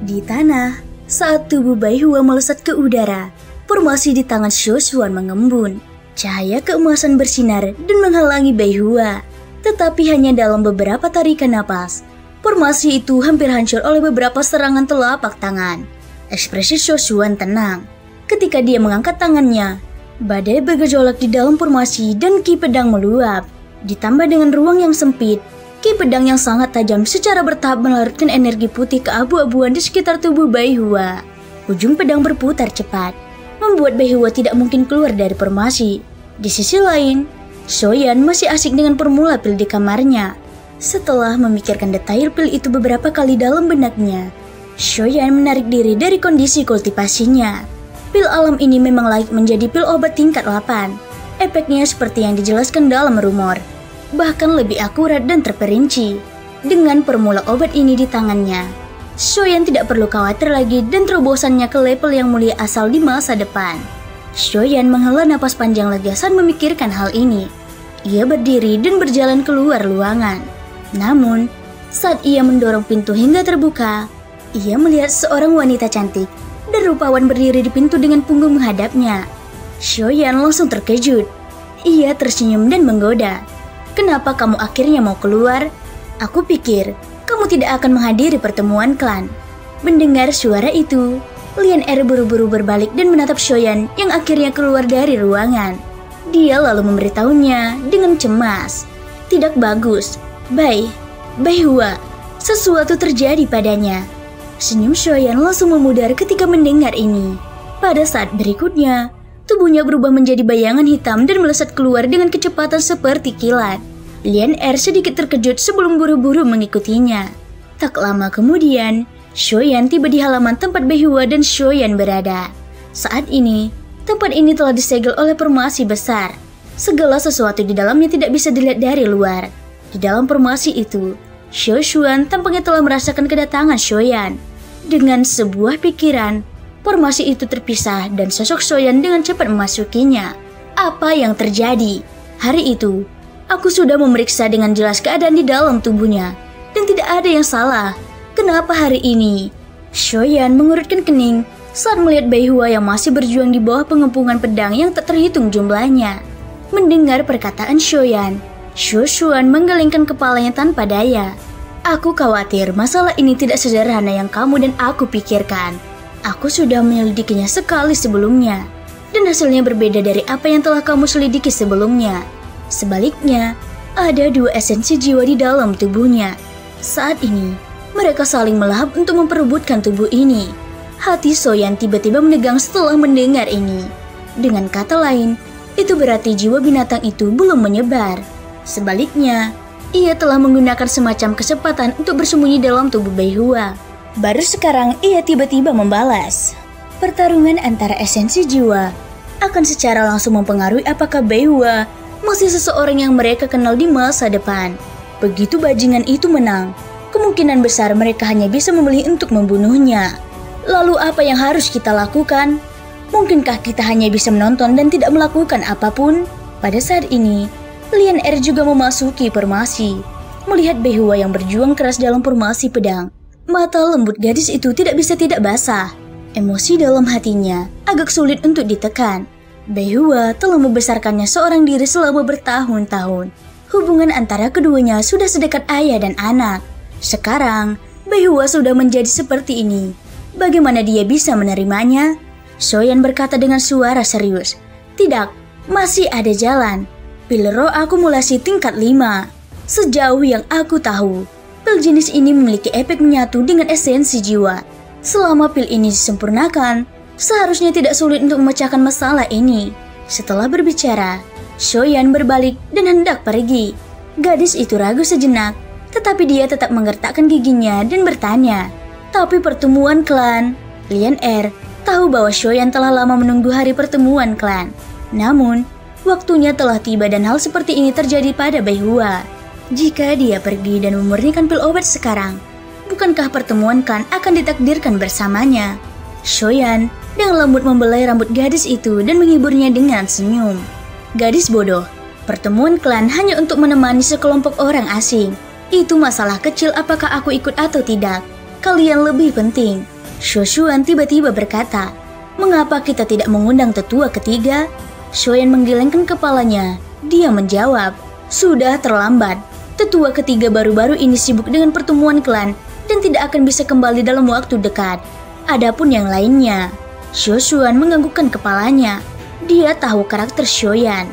Di tanah, saat tubuh Baihua melesat ke udara, formasi di tangan Shoshuan mengembun. Cahaya keemasan bersinar dan menghalangi Baihua. Tetapi hanya dalam beberapa tarikan napas, formasi itu hampir hancur oleh beberapa serangan telapak tangan. Ekspresi Shoshuan tenang. Ketika dia mengangkat tangannya, badai bergejolak di dalam formasi dan ki pedang meluap. Ditambah dengan ruang yang sempit, ki pedang yang sangat tajam secara bertahap melarutkan energi putih keabu-abuan di sekitar tubuh Baihua. Ujung pedang berputar cepat, membuat Baihua tidak mungkin keluar dari formasi. Di sisi lain, Shoyan masih asik dengan formula pil di kamarnya. Setelah memikirkan detail pil itu beberapa kali dalam benaknya, Shoyan menarik diri dari kondisi kultivasinya. Pil alam ini memang layak menjadi pil obat tingkat 8. Efeknya seperti yang dijelaskan dalam rumor, bahkan lebih akurat dan terperinci. Dengan formula obat ini di tangannya, Shoyan tidak perlu khawatir lagi dan terobosannya ke level yang mulia asal di masa depan. Shoyan menghela napas panjang lega saat memikirkan hal ini. Ia berdiri dan berjalan keluar ruangan. Namun, saat ia mendorong pintu hingga terbuka, ia melihat seorang wanita cantik dan rupawan berdiri di pintu dengan punggung menghadapnya. Shoyan langsung terkejut. Ia tersenyum dan menggoda. "Kenapa kamu akhirnya mau keluar? Aku pikir kamu tidak akan menghadiri pertemuan klan." Mendengar suara itu, Lian Er buru-buru berbalik dan menatap Shoyan yang akhirnya keluar dari ruangan. Dia lalu memberitahunya dengan cemas. "Tidak bagus, Baihua, sesuatu terjadi padanya." Senyum Shoyan langsung memudar ketika mendengar ini. Pada saat berikutnya, tubuhnya berubah menjadi bayangan hitam dan melesat keluar dengan kecepatan seperti kilat. Lian Er sedikit terkejut sebelum buru-buru mengikutinya. Tak lama kemudian, Shoyan tiba di halaman tempat Baihua dan Shoyan berada. Saat ini, tempat ini telah disegel oleh formasi besar. Segala sesuatu di dalamnya tidak bisa dilihat dari luar. Di dalam formasi itu, Shoshuan tampaknya telah merasakan kedatangan Shoyan. Dengan sebuah pikiran, formasi itu terpisah dan sosok Shoyan dengan cepat memasukinya. Apa yang terjadi? Hari itu, aku sudah memeriksa dengan jelas keadaan di dalam tubuhnya, dan tidak ada yang salah. Kenapa hari ini? Shoyan mengurutkan kening saat melihat Baihua yang masih berjuang di bawah pengepungan pedang yang tak terhitung jumlahnya. Mendengar perkataan Shoyan, Shoshuan menggelengkan kepalanya tanpa daya. "Aku khawatir masalah ini tidak sederhana yang kamu dan aku pikirkan. Aku sudah menyelidikinya sekali sebelumnya, dan hasilnya berbeda dari apa yang telah kamu selidiki sebelumnya. Sebaliknya, ada 2 esensi jiwa di dalam tubuhnya. Saat ini, mereka saling melahap untuk memperebutkan tubuh ini." Hati Shoyan tiba-tiba menegang setelah mendengar ini. Dengan kata lain, itu berarti jiwa binatang itu belum menyebar. Sebaliknya, ia telah menggunakan semacam kesempatan untuk bersembunyi dalam tubuh Baihua. Baru sekarang ia tiba-tiba membalas. Pertarungan antara esensi jiwa akan secara langsung mempengaruhi apakah Baihua masih seseorang yang mereka kenal di masa depan. Begitu bajingan itu menang, kemungkinan besar mereka hanya bisa memilih untuk membunuhnya. Lalu apa yang harus kita lakukan? Mungkinkah kita hanya bisa menonton dan tidak melakukan apapun? Pada saat ini, Lian Er juga memasuki formasi. Melihat Baihua yang berjuang keras dalam formasi pedang, mata lembut gadis itu tidak bisa tidak basah. Emosi dalam hatinya agak sulit untuk ditekan. Baihua telah membesarkannya seorang diri selama bertahun-tahun. Hubungan antara keduanya sudah sedekat ayah dan anak. Sekarang, Baihua sudah menjadi seperti ini. Bagaimana dia bisa menerimanya? Shoyan berkata dengan suara serius. "Tidak, masih ada jalan. Pil roh akumulasi tingkat 5. Sejauh yang aku tahu, pil jenis ini memiliki efek menyatu dengan esensi jiwa. Selama pil ini disempurnakan, seharusnya tidak sulit untuk memecahkan masalah ini." Setelah berbicara, Shoyan berbalik dan hendak pergi. Gadis itu ragu sejenak, tetapi dia tetap menggertakkan giginya dan bertanya, "Tapi pertemuan klan?" Lian Er tahu bahwa Shoyan telah lama menunggu hari pertemuan klan. Namun, waktunya telah tiba dan hal seperti ini terjadi pada Baihua. Jika dia pergi dan memurnikan pil obat sekarang, bukankah pertemuan klan akan ditakdirkan bersamanya? Shoyan dengan lembut membelai rambut gadis itu dan menghiburnya dengan senyum. "Gadis bodoh, pertemuan klan hanya untuk menemani sekelompok orang asing. Itu masalah kecil apakah aku ikut atau tidak. Kalian lebih penting. Shoshuan tiba-tiba berkata, "Mengapa kita tidak mengundang tetua ketiga?" Shoyan menggelengkan kepalanya. Dia menjawab, "Sudah terlambat. Tetua ketiga baru-baru ini sibuk dengan pertemuan klan dan tidak akan bisa kembali dalam waktu dekat. Adapun yang lainnya." Shoshuan menganggukkan kepalanya. Dia tahu karakter Shoyan.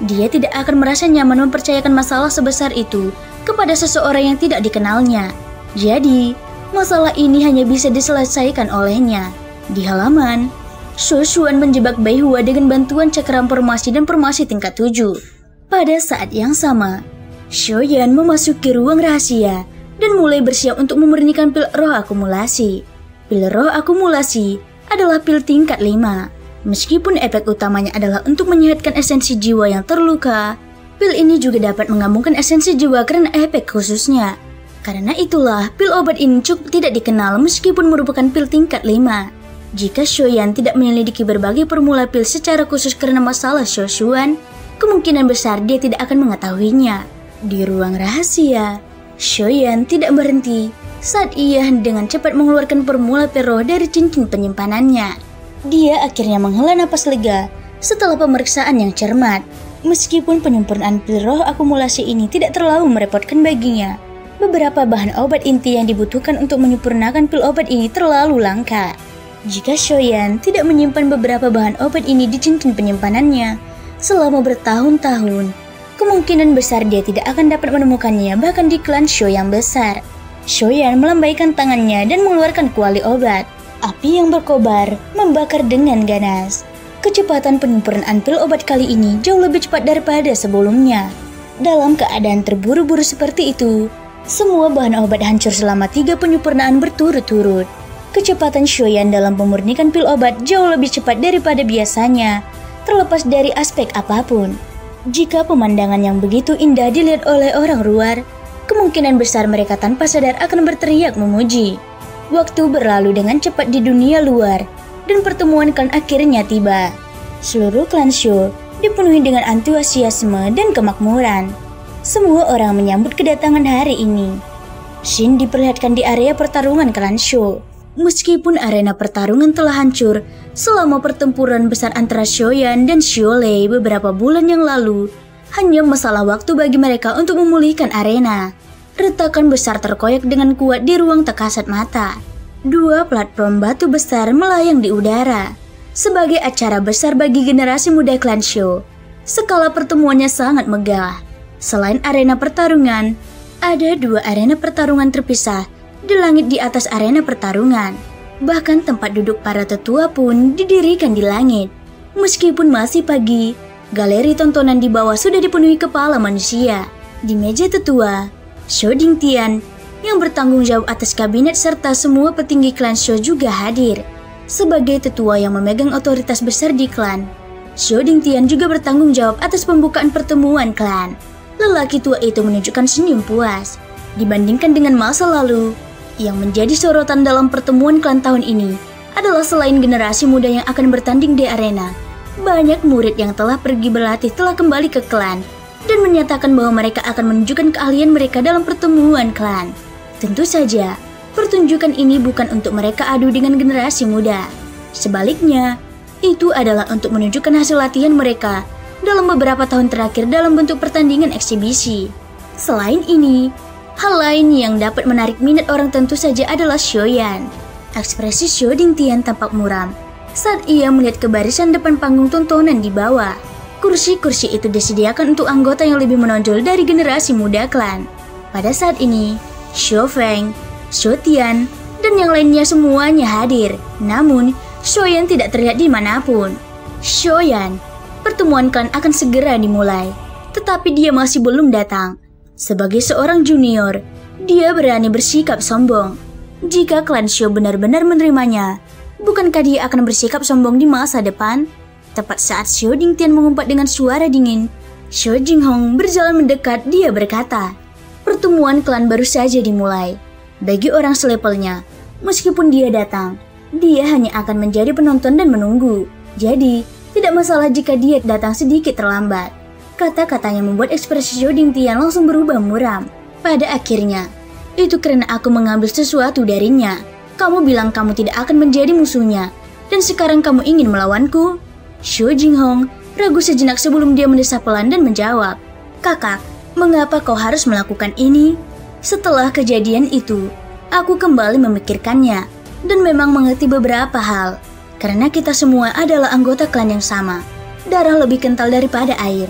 Dia tidak akan merasa nyaman mempercayakan masalah sebesar itu kepada seseorang yang tidak dikenalnya. Jadi, masalah ini hanya bisa diselesaikan olehnya. Di halaman, Shoshuan menjebak Baihua dengan bantuan cakram formasi dan formasi tingkat 7. Pada saat yang sama, Shoyan memasuki ruang rahasia dan mulai bersiap untuk memurnikan pil roh akumulasi. Pil roh akumulasi adalah pil tingkat 5. Meskipun efek utamanya adalah untuk menyehatkan esensi jiwa yang terluka, pil ini juga dapat menggabungkan esensi jiwa karena efek khususnya. Karena itulah, pil obat ini cukup tidak dikenal meskipun merupakan pil tingkat 5. Jika Shoyan tidak menyelidiki berbagai formula pil secara khusus karena masalah Shoshuan, kemungkinan besar dia tidak akan mengetahuinya. Di ruang rahasia, Shoyan tidak berhenti saat ia dengan cepat mengeluarkan formula pil roh dari cincin penyimpanannya. Dia akhirnya menghela napas lega setelah pemeriksaan yang cermat. Meskipun penyempurnaan pil roh akumulasi ini tidak terlalu merepotkan baginya, beberapa bahan obat inti yang dibutuhkan untuk menyempurnakan pil obat ini terlalu langka. Jika Shoyan tidak menyimpan beberapa bahan obat ini di cincin penyimpanannya selama bertahun-tahun, kemungkinan besar dia tidak akan dapat menemukannya bahkan di klan Sho yang besar. Shoyan melambaikan tangannya dan mengeluarkan kuali obat. Api yang berkobar membakar dengan ganas. Kecepatan penyempurnaan pil obat kali ini jauh lebih cepat daripada sebelumnya. Dalam keadaan terburu-buru seperti itu, semua bahan obat hancur selama 3 penyempurnaan berturut-turut. Kecepatan Shoyan dalam memurnikan pil obat jauh lebih cepat daripada biasanya, terlepas dari aspek apapun. Jika pemandangan yang begitu indah dilihat oleh orang luar, kemungkinan besar mereka tanpa sadar akan berteriak memuji. Waktu berlalu dengan cepat di dunia luar, dan pertemuan klan akhirnya tiba. Seluruh klan Sho dipenuhi dengan antusiasme dan kemakmuran. Semua orang menyambut kedatangan hari ini. Shin diperlihatkan di area pertarungan klan Sho. Meskipun arena pertarungan telah hancur selama pertempuran besar antara Shoyan dan Shiolei beberapa bulan yang lalu, hanya masalah waktu bagi mereka untuk memulihkan arena. Retakan besar terkoyak dengan kuat di ruang tak kasat mata. 2 platform batu besar melayang di udara sebagai acara besar bagi generasi muda klan Sho. Skala pertemuannya sangat megah. Selain arena pertarungan, ada 2 arena pertarungan terpisah di langit di atas arena pertarungan. Bahkan tempat duduk para tetua pun didirikan di langit. Meskipun masih pagi, galeri tontonan di bawah sudah dipenuhi kepala manusia. Di meja tetua, Sho Dingtian yang bertanggung jawab atas kabinet serta semua petinggi klan Sho juga hadir. Sebagai tetua yang memegang otoritas besar di klan, Sho Dingtian juga bertanggung jawab atas pembukaan pertemuan klan. Lelaki tua itu menunjukkan senyum puas. Dibandingkan dengan masa lalu, yang menjadi sorotan dalam pertemuan klan tahun ini adalah selain generasi muda yang akan bertanding di arena, banyak murid yang telah pergi berlatih telah kembali ke klan dan menyatakan bahwa mereka akan menunjukkan keahlian mereka dalam pertemuan klan. Tentu saja, pertunjukan ini bukan untuk mereka adu dengan generasi muda. Sebaliknya, itu adalah untuk menunjukkan hasil latihan mereka dalam beberapa tahun terakhir dalam bentuk pertandingan eksibisi. Selain ini, hal lain yang dapat menarik minat orang tentu saja adalah Shoyan. Ekspresi Sho Dingtian tampak muram saat ia melihat ke barisan depan panggung tontonan di bawah. Kursi-kursi itu disediakan untuk anggota yang lebih menonjol dari generasi muda klan. Pada saat ini, Sho Feng, Sho Tian, dan yang lainnya semuanya hadir. Namun, Shoyan tidak terlihat dimanapun. Shoyan, pertemuan klan akan segera dimulai, tetapi dia masih belum datang. Sebagai seorang junior, dia berani bersikap sombong. Jika klan Sho benar-benar menerimanya, bukankah dia akan bersikap sombong di masa depan? Tepat saat Sho Dingtian mengumpat dengan suara dingin, Sho Jinghong berjalan mendekat. Dia berkata, pertemuan klan baru saja dimulai. Bagi orang selevelnya, meskipun dia datang, dia hanya akan menjadi penonton dan menunggu. Jadi, tidak masalah jika dia datang sedikit terlambat. Kata-katanya membuat ekspresi Sho Dingtian langsung berubah muram. Pada akhirnya, itu karena aku mengambil sesuatu darinya. Kamu bilang kamu tidak akan menjadi musuhnya, dan sekarang kamu ingin melawanku? Shu Jinghong ragu sejenak sebelum dia mendesah pelan dan menjawab, "Kakak, mengapa kau harus melakukan ini?" Setelah kejadian itu, aku kembali memikirkannya, dan memang mengerti beberapa hal. Karena kita semua adalah anggota klan yang sama, darah lebih kental daripada air.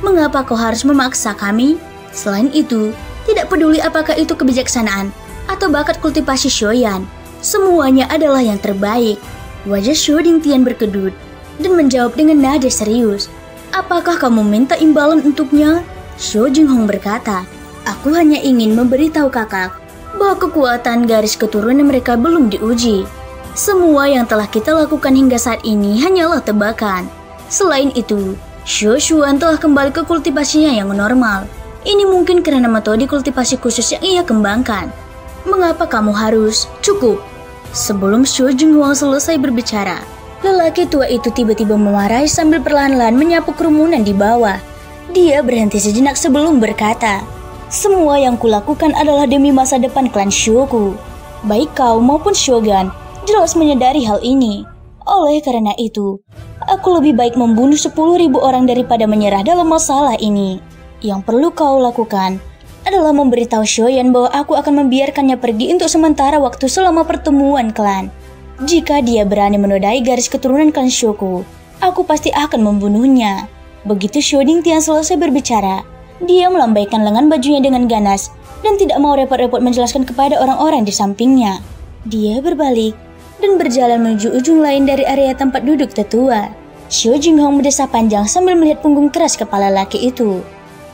Mengapa kau harus memaksa kami? Selain itu, tidak peduli apakah itu kebijaksanaan atau bakat kultivasi Shoyan, semuanya adalah yang terbaik. Wajah Shu Dingtian berkedut dan menjawab dengan nada serius, "Apakah kamu minta imbalan untuknya?" Shu Jinghong berkata, "Aku hanya ingin memberitahu kakak bahwa kekuatan garis keturunan mereka belum diuji. Semua yang telah kita lakukan hingga saat ini hanyalah tebakan. Selain itu, Shu Xuan telah kembali ke kultivasinya yang normal. Ini mungkin karena metode kultivasi khusus yang ia kembangkan. Mengapa kamu harus cukup?" Sebelum Shu Jinghong selesai berbicara, lelaki tua itu tiba-tiba memarahi sambil perlahan-lahan menyapu kerumunan di bawah. Dia berhenti sejenak sebelum berkata, "Semua yang kulakukan adalah demi masa depan klan Shuku. Baik kau maupun Shogun jelas menyadari hal ini. Oleh karena itu, aku lebih baik membunuh 10.000 orang daripada menyerah dalam masalah ini. Yang perlu kau lakukan adalah memberitahu Shoyan bahwa aku akan membiarkannya pergi untuk sementara waktu selama pertemuan klan. Jika dia berani menodai garis keturunan klan Shuku, aku pasti akan membunuhnya." Begitu Shu Dingtian selesai berbicara, dia melambaikan lengan bajunya dengan ganas dan tidak mau repot-repot menjelaskan kepada orang-orang di sampingnya. Dia berbalik dan berjalan menuju ujung lain dari area tempat duduk tetua. Shu Jinghong mendesah panjang sambil melihat punggung keras kepala laki itu.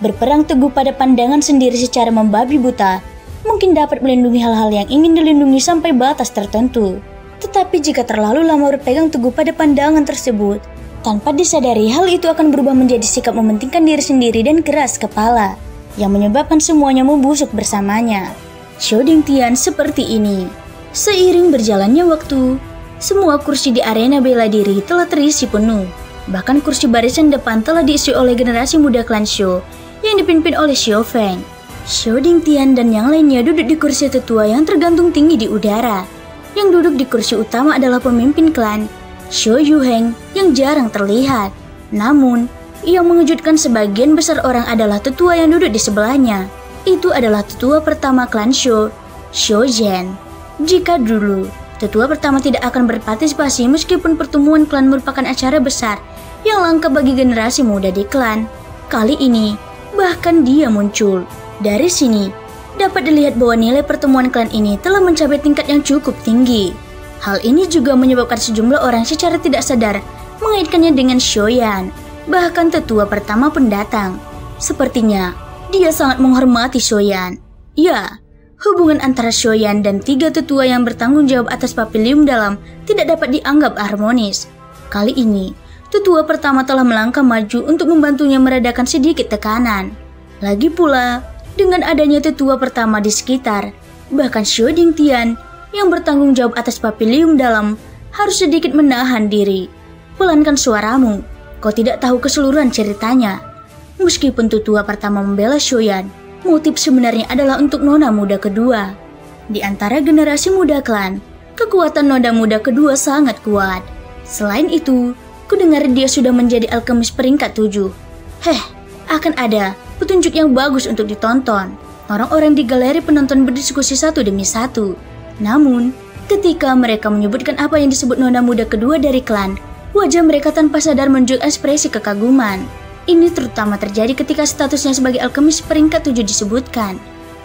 Berperang teguh pada pandangan sendiri secara membabi buta mungkin dapat melindungi hal-hal yang ingin dilindungi sampai batas tertentu. Tetapi jika terlalu lama berpegang teguh pada pandangan tersebut, tanpa disadari hal itu akan berubah menjadi sikap mementingkan diri sendiri dan keras kepala, yang menyebabkan semuanya membusuk bersamanya. Shu Dingtian seperti ini. Seiring berjalannya waktu, semua kursi di arena bela diri telah terisi penuh. Bahkan kursi barisan depan telah diisi oleh generasi muda klan Shu yang dipimpin oleh Xiao Feng. Shu Dingtian dan yang lainnya duduk di kursi tetua yang tergantung tinggi di udara. Yang duduk di kursi utama adalah pemimpin klan, Shu Yuheng, yang jarang terlihat. Namun, yang mengejutkan sebagian besar orang adalah tetua yang duduk di sebelahnya. Itu adalah tetua pertama klan Shu, Shu Zhen. Jika dulu, tetua pertama tidak akan berpartisipasi meskipun pertemuan klan merupakan acara besar yang langka bagi generasi muda di klan, kali ini bahkan dia muncul. Dari sini, dapat dilihat bahwa nilai pertemuan klan ini telah mencapai tingkat yang cukup tinggi. Hal ini juga menyebabkan sejumlah orang secara tidak sadar mengaitkannya dengan Shoyan. Bahkan tetua pertama pun datang. Sepertinya, dia sangat menghormati Shoyan. Ya, hubungan antara Shoyan dan 3 tetua yang bertanggung jawab atas Papilium Dalam tidak dapat dianggap harmonis. Kali ini, tetua pertama telah melangkah maju untuk membantunya meredakan sedikit tekanan. Lagi pula, dengan adanya tetua pertama di sekitar, bahkan Shu Dingtian yang bertanggung jawab atas Papilium Dalam harus sedikit menahan diri. "Pelankan suaramu, kau tidak tahu keseluruhan ceritanya." Meskipun tetua pertama membela Shoyan, motif sebenarnya adalah untuk nona muda kedua. Di antara generasi muda klan, kekuatan nona muda kedua sangat kuat. Selain itu, kudengar dia sudah menjadi alkemis peringkat 7. Akan ada petunjuk yang bagus untuk ditonton. Orang-orang di galeri penonton berdiskusi satu demi satu. Namun, ketika mereka menyebutkan apa yang disebut nona muda kedua dari klan, wajah mereka tanpa sadar menunjuk ekspresi kekaguman. Ini terutama terjadi ketika statusnya sebagai alkemis peringkat 7 disebutkan.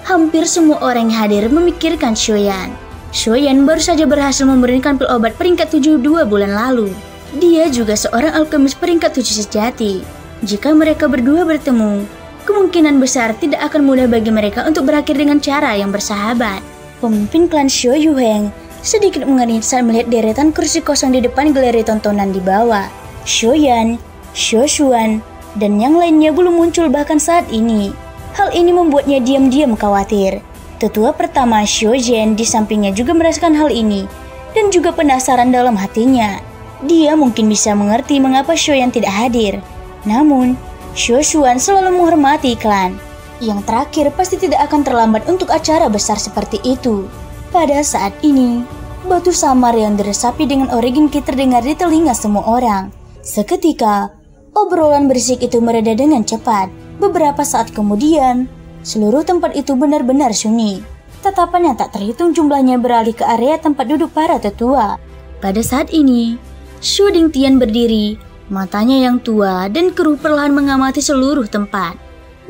Hampir semua orang yang hadir memikirkan Shoyan. Shoyan baru saja berhasil memberikan pil obat peringkat 7 2 bulan lalu. Dia juga seorang alkemis peringkat 7 sejati. Jika mereka berdua bertemu, kemungkinan besar tidak akan mudah bagi mereka untuk berakhir dengan cara yang bersahabat. Pemimpin klan Shu Yuheng sedikit mengeringit saat melihat deretan kursi kosong di depan galeri tontonan di bawah. Shoyan, Shu Xuan, dan yang lainnya belum muncul bahkan saat ini. Hal ini membuatnya diam-diam khawatir. Tetua pertama Shu Zhen di sampingnya juga merasakan hal ini dan juga penasaran dalam hatinya. Dia mungkin bisa mengerti mengapa Shoyan tidak hadir. Namun, Shu Xuan selalu menghormati klan. Yang terakhir pasti tidak akan terlambat untuk acara besar seperti itu. Pada saat ini, Batu samar yang diresapi dengan origin key terdengar di telinga semua orang. Seketika, obrolan berisik itu mereda dengan cepat. Beberapa saat kemudian, seluruh tempat itu benar-benar sunyi. Tatapan yang tak terhitung jumlahnya beralih ke area tempat duduk para tetua. Pada saat ini, Shu Dingtian berdiri, matanya yang tua dan keruh perlahan mengamati seluruh tempat.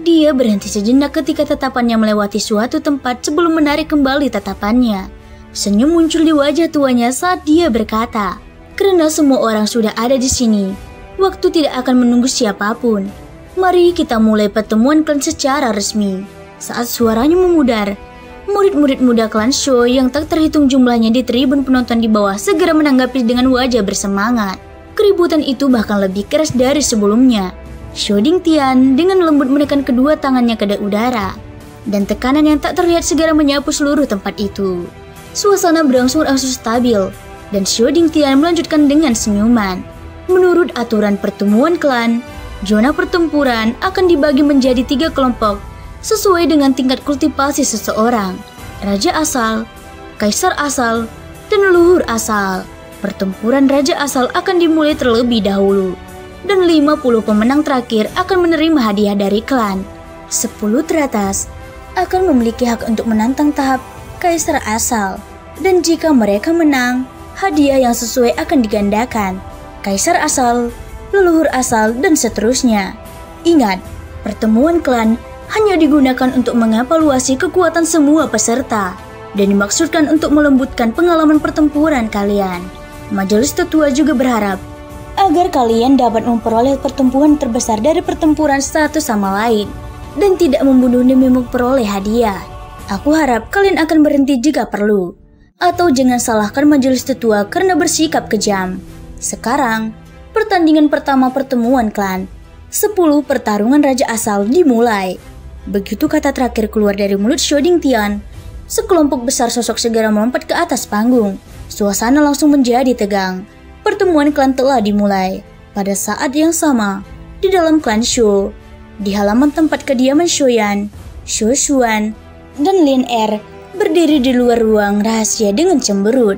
Dia berhenti sejenak ketika tatapannya melewati suatu tempat sebelum menarik kembali tatapannya. Senyum muncul di wajah tuanya saat dia berkata, "Karena semua orang sudah ada di sini, waktu tidak akan menunggu siapapun. Mari kita mulai pertemuan klan secara resmi." Saat suaranya memudar, murid-murid muda klan Shu yang tak terhitung jumlahnya di tribun penonton di bawah segera menanggapi dengan wajah bersemangat. Keributan itu bahkan lebih keras dari sebelumnya. Shu Dingtian dengan lembut menekan kedua tangannya ke udara, dan tekanan yang tak terlihat segera menyapu seluruh tempat itu. Suasana berangsur-angsur stabil, dan Shu Dingtian melanjutkan dengan senyuman. Menurut aturan pertemuan klan, zona pertempuran akan dibagi menjadi 3 kelompok sesuai dengan tingkat kultivasi seseorang: Raja Asal, Kaisar Asal, dan Leluhur Asal. Pertempuran Raja Asal akan dimulai terlebih dahulu, dan 50 pemenang terakhir akan menerima hadiah dari klan. 10 teratas akan memiliki hak untuk menantang tahap Kaisar Asal, dan jika mereka menang, hadiah yang sesuai akan digandakan. Kaisar Asal, Leluhur Asal, dan seterusnya. Ingat, pertemuan klan hanya digunakan untuk mengevaluasi kekuatan semua peserta, dan dimaksudkan untuk melembutkan pengalaman pertempuran kalian. Majelis Tetua juga berharap agar kalian dapat memperoleh pertempuran terbesar dari pertempuran satu sama lain, dan tidak membunuh demi memperoleh hadiah. Aku harap kalian akan berhenti jika perlu, atau jangan salahkan Majelis Tetua karena bersikap kejam. Sekarang, pertandingan pertama pertemuan klan 10 pertarungan Raja Asal dimulai. Begitu kata terakhir keluar dari mulut Shu Dingtian, sekelompok besar sosok segera melompat ke atas panggung. Suasana langsung menjadi tegang. Pertemuan klan telah dimulai. Pada saat yang sama, di dalam klan Shu, di halaman tempat kediaman Shu Yan, Shu Xuan, dan Lin Er berdiri di luar ruang rahasia dengan cemberut.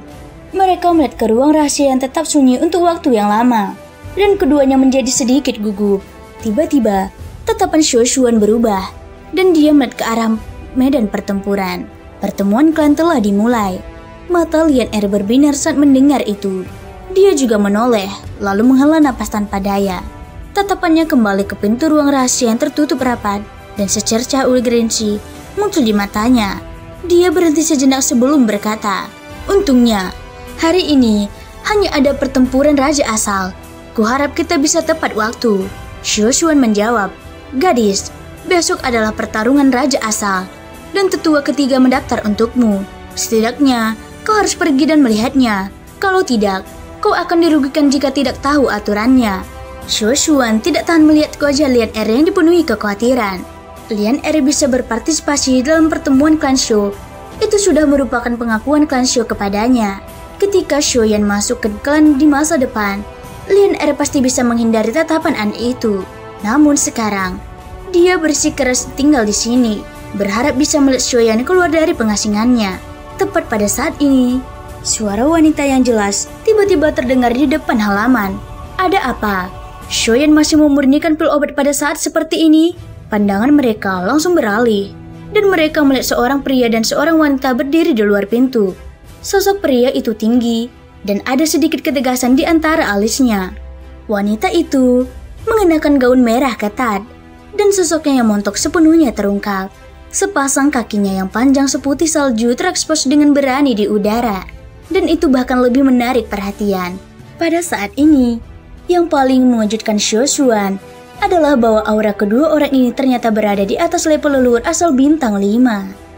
Mereka melihat ke ruang rahasia yang tetap sunyi untuk waktu yang lama, dan keduanya menjadi sedikit gugup. Tiba-tiba, tatapan Shu Xuan berubah, dan dia melihat ke arah medan pertempuran. Pertemuan klan telah dimulai. Mata Lin Er berbinar saat mendengar itu. Dia juga menoleh, lalu menghela napas tanpa daya. Tatapannya kembali ke pintu ruang rahasia yang tertutup rapat, dan secercah urgensi muncul di matanya. Dia berhenti sejenak sebelum berkata, "Untungnya, hari ini hanya ada pertempuran Raja Asal. Kuharap kita bisa tepat waktu." Shu Xuan menjawab, "Gadis, besok adalah pertarungan Raja Asal, dan tetua ketiga mendaftar untukmu. Setidaknya, kau harus pergi dan melihatnya. Kalau tidak, kau akan dirugikan jika tidak tahu aturannya." Shu Xuan tidak tahan melihat wajah Lin Er yang dipenuhi kekhawatiran. Lin Er bisa berpartisipasi dalam pertemuan klan Shu. Itu sudah merupakan pengakuan klan Shu kepadanya. Ketika Shu Yan masuk ke klan di masa depan, Lin Er pasti bisa menghindari tatapan aneh itu. Namun sekarang, dia bersikeras tinggal di sini, berharap bisa melihat Shu Yan keluar dari pengasingannya. Tepat pada saat ini, suara wanita yang jelas tiba-tiba terdengar di depan halaman. Ada apa? Shu Yan masih memurnikan pil obat pada saat seperti ini? Pandangan mereka langsung beralih, dan mereka melihat seorang pria dan seorang wanita berdiri di luar pintu. Sosok pria itu tinggi, dan ada sedikit ketegasan di antara alisnya. Wanita itu mengenakan gaun merah ketat, dan sosoknya yang montok sepenuhnya terungkap. Sepasang kakinya yang panjang seputih salju terekspos dengan berani di udara, dan itu bahkan lebih menarik perhatian. Pada saat ini, yang paling mengejutkan Shu Xuan adalah bahwa aura kedua orang ini ternyata berada di atas level leluhur asal bintang 5.